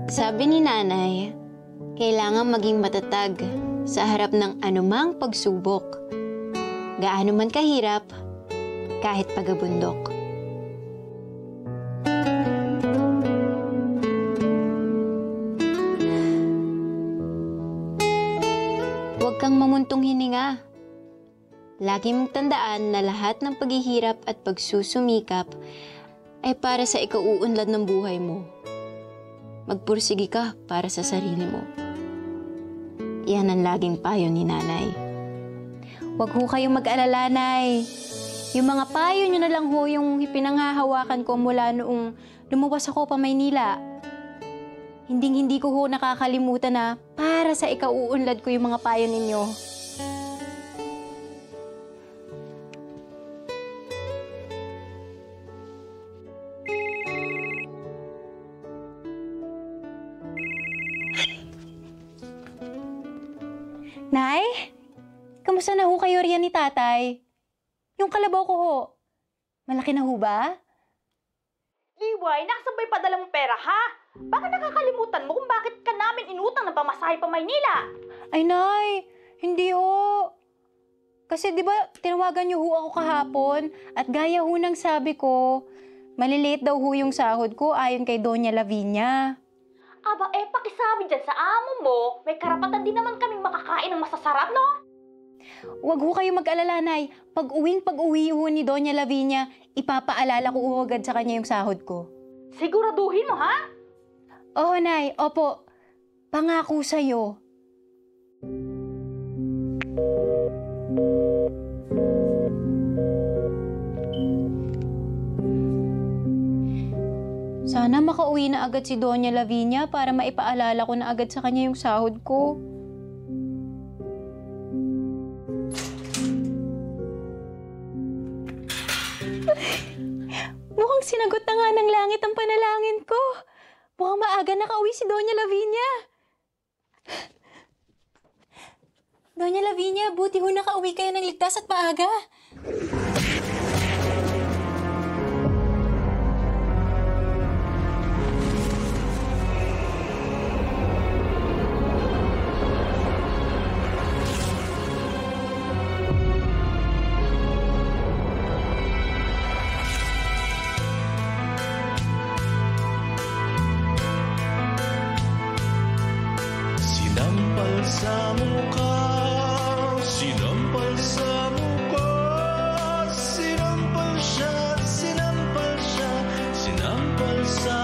Sabi ni nanay, kailangan maging matatag sa harap ng anumang pagsubok. Gaano man kahirap, kahit pagabundok. Huwag kang mamuntong hininga. Lagi mong tandaan na lahat ng paghihirap at pagsusumikap ay para sa ikauunlad ng buhay mo. Magpursige ka para sa sarili mo. Iyan ang laging payo ni nanay. Huwag ho kayong mag-alala, Nay. Yung mga payo nyo na lang ho yung pinanghahawakan ko mula noong lumuwas ako pa Maynila. Hinding-hindi ko ho nakakalimutan na para sa ikauunlad ko yung mga payo ninyo. Nay? Kamusta na ho kayo riyan ni tatay? Yung kalabaw ko ho, malaki na ho ba? Liway, nakasabay padala mong pera, ha? Bakit nakakalimutan mo kung bakit ka namin inutang ng pamasahe pa Maynila? Ay, Nay, hindi ho. Kasi di ba tinawagan niyo ho ako kahapon at gaya ho ng sabi ko, maliliit daw ho yung sahod ko ayon kay Doña Lavinia. Aba, pakisabi dyan sa amo mo, may karapatan din naman kaming makakain ng masasarap, no? Huwag ho kayo mag-alala, Nay. Pag-uwi ho ni Doña Lavinia, ipapaalala ko ho agad sa kanya yung sahod ko. Siguraduhin mo, ha? Oo, Nay. Opo. Pangako sa'yo. Sana makauwi na agad si Doña Lavinia para maipaalala ko na agad sa kanya yung sahod ko. Mukhang sinagot na nga ng langit ang panalangin ko. Mukhang maaga nakauwi si Doña Lavinia. Doña Lavinia, buti ho nakauwi kayo ng ligtas at maaga. Sa mukha, sinampal sa mukha, sinampal siya, sinampal siya, sinampal sa